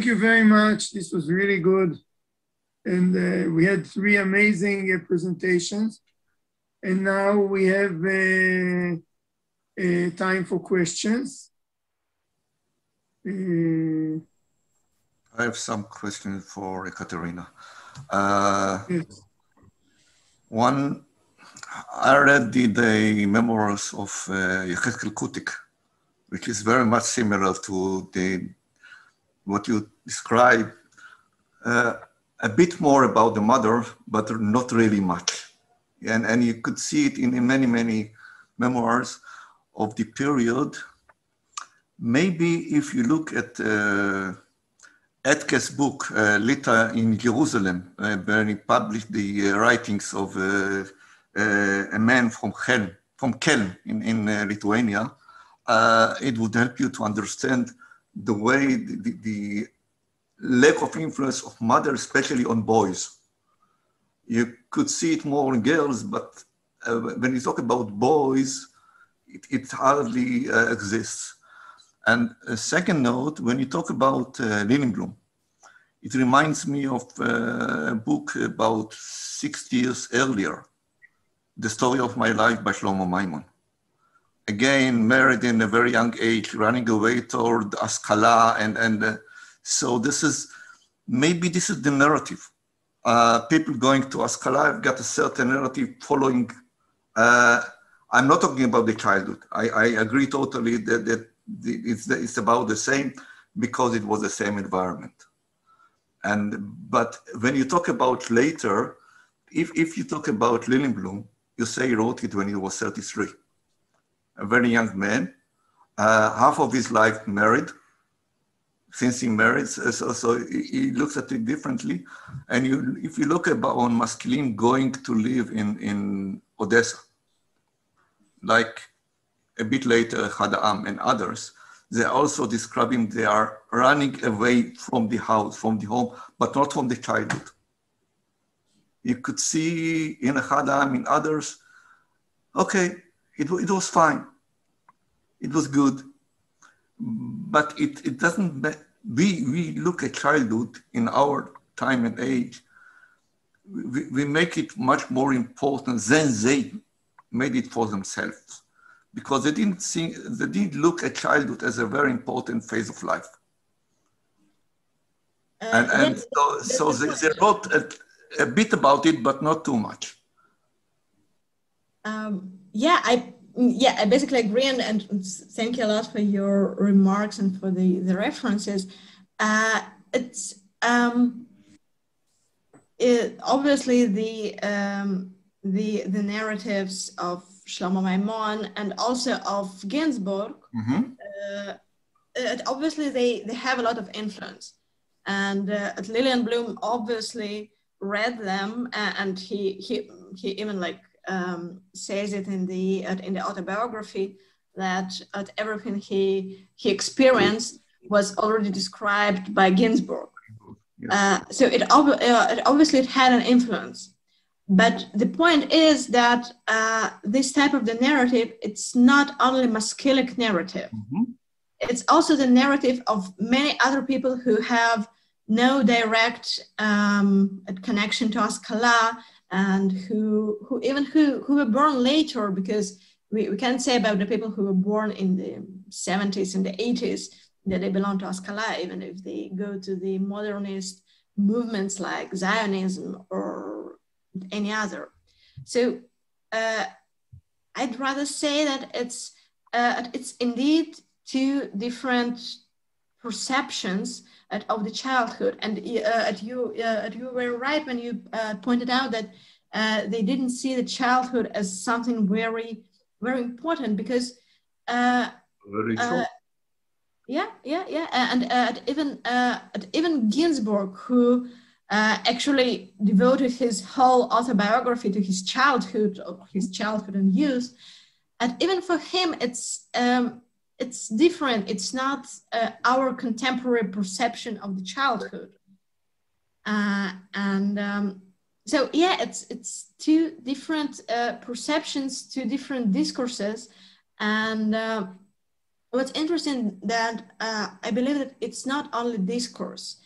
you very much. This was really good. And we had three amazing presentations. And now we have time for questions. I have some questions for Ekaterina. Yes. One, I read the memoirs of Yechezkel Kutik, which is very much similar to what you described, a bit more about the mother, but not really much. And you could see it in many, many memoirs of the period. Maybe if you look at Etke's book, Lita in Jerusalem, where he published the writings of a man from Keln in Lithuania, it would help you to understand the way the lack of influence of mother, especially on boys. You could see it more in girls, but when you talk about boys, it hardly exists. And a second note, when you talk about Lilienblum, it reminds me of a book about 60 years earlier, The Story of My Life by Shlomo Maimon. Again, married in a very young age, running away toward Askala. And so this is the narrative. People going to Askala have got a certain narrative following. I'm not talking about the childhood. I agree totally that it's about the same because it was the same environment. But when you talk about later, if you talk about Lilienblum, you say he wrote it when he was 33. A very young man, half of his life married, since he married, so he looks at it differently. And if you look on masculine going to live in Odessa, like a bit later, Hadam and others, they're also describing they are running away from the house, from the home, but not from the childhood. You could see in Hadam, in others, okay, it was fine. It was good. But it doesn't, we look at childhood in our time and age, we make it much more important than they made it for themselves, because they didn't look at childhood as a very important phase of life. So they wrote a bit about it, but not too much. I basically agree, and thank you a lot for your remarks and for the references. Obviously the narratives of Shlomo Maimon and also of Ginsburg, obviously they have a lot of influence. And Lilienblum obviously read them, and he even says it in the autobiography that everything he experienced was already described by Ginsburg. So it obviously had an influence. But the point is that this type of the narrative, it's not only masculine narrative. It's also the narrative of many other people who have no direct connection to Askala, and who were born later, because we can't say about the people who were born in the 70s and the 80s that they belong to Askala, even if they go to the modernist movements like Zionism or any other. So I'd rather say that it's indeed two different perceptions of the childhood. And you were right when you pointed out that they didn't see the childhood as something very, very important, because very true. And even Ginsburg, who actually devoted his whole autobiography to his childhood and youth, and even for him, it's different. It's not our contemporary perception of the childhood, so it's two different perceptions, two different discourses, and what's interesting that I believe that it's not only discourse,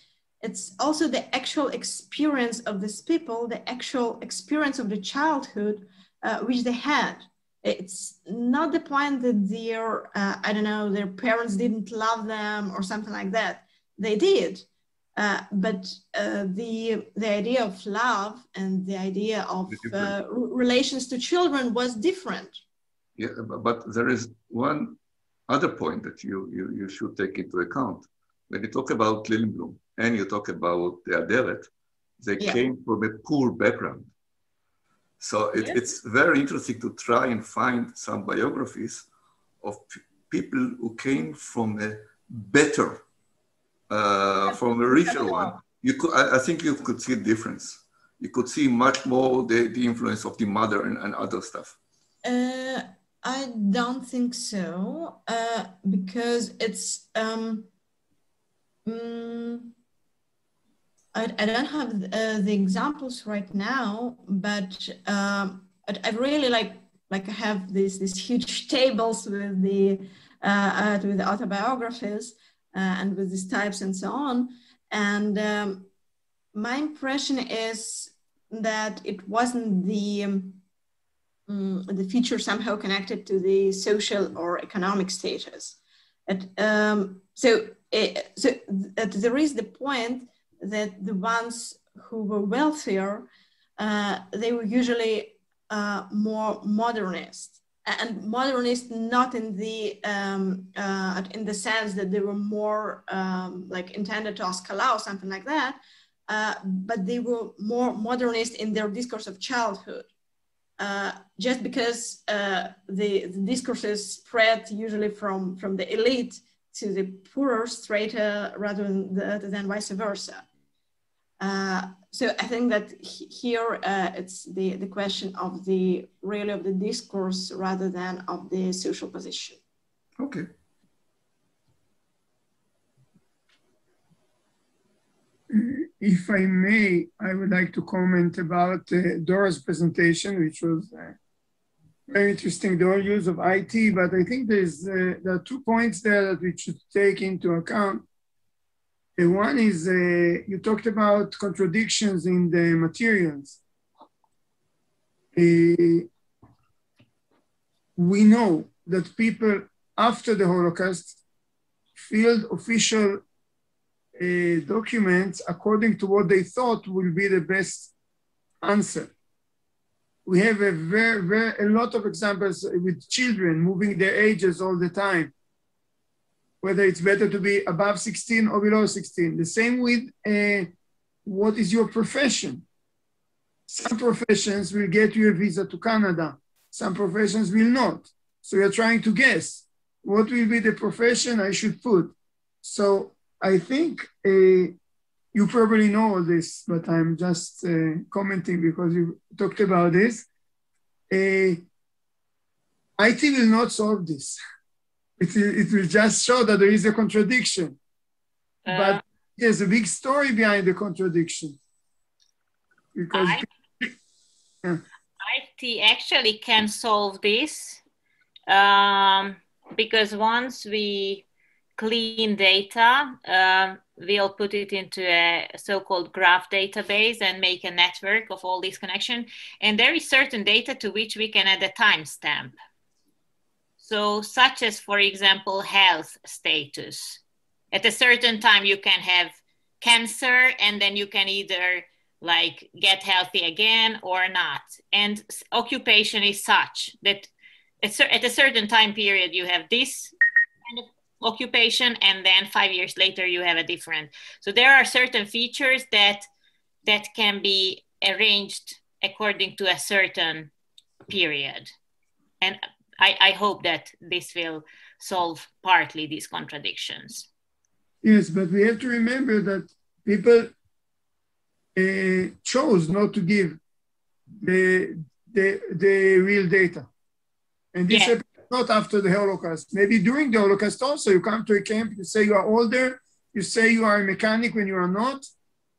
it's also the actual experience of these people, the actual experience of the childhood which they had. It's not the point that their, I don't know, their parents didn't love them or something like that. They did. But the idea of love and the idea of relations to children was different. Yeah, but there is one other point that you should take into account. When you talk about Liljenblum and you talk about the Aderet, they came from a poor background. So it's very interesting to try and find some biographies of people who came from a better, from a richer one. You could, I think you could see a difference. You could see much more the influence of the mother and other stuff. I don't think so, because it's, I don't have the examples right now, but I really like I have these huge tables with the autobiographies and with these types and so on. And my impression is that it wasn't the feature somehow connected to the social or economic status. So there is the point that the ones who were wealthier, they were usually more modernist, and modernist not in the sense that they were more like intended to Ascala or something like that, but they were more modernist in their discourse of childhood. Just because the discourses spread usually from the elite to the poorer strata rather than vice versa. So I think that here it's the question of the discourse rather than of the social position. Okay. If I may, I would like to comment about Dora's presentation, which was very interesting, the whole use of IT, but I think there are 2 points there that we should take into account. One is you talked about contradictions in the materials. We know that people after the Holocaust filled official documents according to what they thought will be the best answer. We have a lot of examples with children moving their ages all the time, whether it's better to be above 16 or below 16. The same with what is your profession. Some professions will get you a visa to Canada. Some professions will not. So you're trying to guess what will be the profession I should put. So I think you probably know all this, but I'm just commenting because you talked about this. IT will not solve this. It will just show that there is a contradiction. But there's a big story behind the contradiction. Because IT actually can solve this because once we clean data, we'll put it into a so-called graph database and make a network of all these connections. And there is certain data to which we can add a timestamp. So such as, for example, health status. At a certain time, you can have cancer and then you can either like get healthy again or not. And occupation is such that at a certain time period, you have this kind of occupation and then 5 years later, you have a different. So there are certain features that can be arranged according to a certain period. And I hope that this will solve partly these contradictions. Yes, but we have to remember that people chose not to give the real data. And this happened not after the Holocaust. Maybe during the Holocaust also, you come to a camp, you say you are older, you say you are a mechanic when you are not.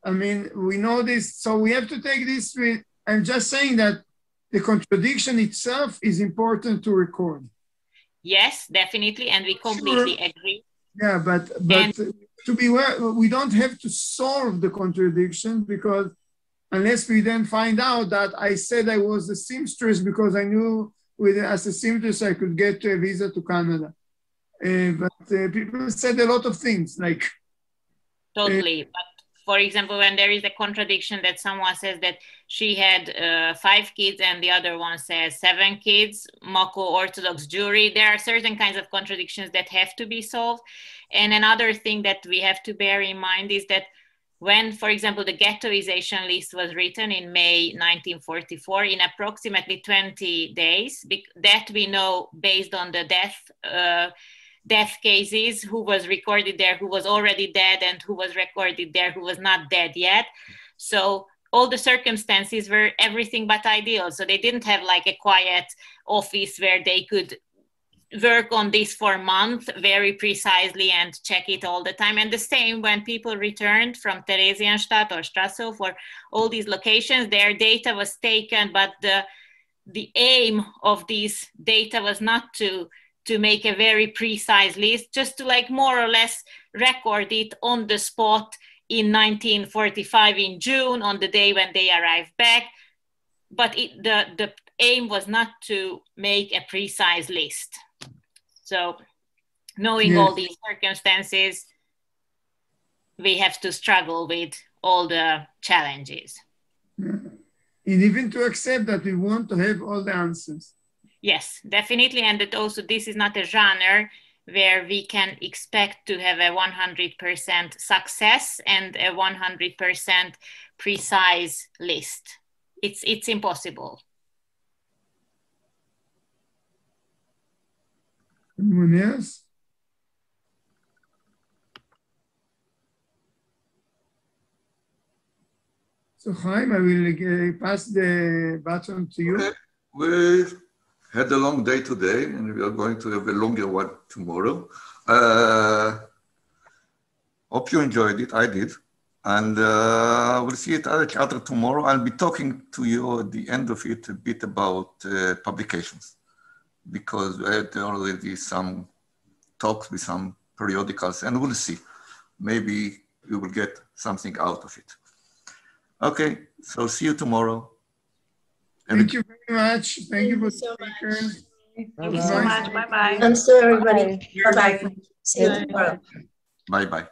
I mean, we know this, so we have to take this with, I'm just saying that the contradiction itself is important to record. Yes, definitely, and we completely agree. Yeah, but to be aware, we don't have to solve the contradiction, because unless we then find out that I said I was a seamstress because I knew as a seamstress I could get a visa to Canada. But people said a lot of things like. Totally. But for example, when there is a contradiction that someone says that she had 5 kids and the other one says 7 kids, Mako Orthodox Jewry, there are certain kinds of contradictions that have to be solved. And another thing that we have to bear in mind is that when, for example, the ghettoization list was written in May 1944, in approximately 20 days, that we know based on the death cases, who was recorded there, who was already dead, and who was recorded there, who was not dead yet. So all the circumstances were everything but ideal. So they didn't have like a quiet office where they could work on this for a month very precisely and check it all the time. And the same when people returned from Theresienstadt or Strasshof or all these locations, their data was taken, but the aim of these data was not to make a very precise list, just to like more or less record it on the spot in 1945 in June, on the day when they arrived back. But the aim was not to make a precise list. So knowing all these circumstances, we have to struggle with all the challenges. And even to accept that we want to have all the answers. Yes, definitely. And that also this is not a genre where we can expect to have a 100% success and a 100% precise list. It's impossible. Anyone else? So Chaim, I will pass the baton to you. Okay. We had a long day today, and we are going to have a longer one tomorrow. Hope you enjoyed it. I did. And we'll see each other tomorrow. I'll be talking to you at the end of it a bit about publications, because we had already some talks with some periodicals, and we'll see. Maybe we will get something out of it. Okay, so see you tomorrow. Thank you very much. Thank you for so much. Thank you so much. Bye-bye. Thanks to everybody. Bye-bye. See you Bye. tomorrow. Bye-bye.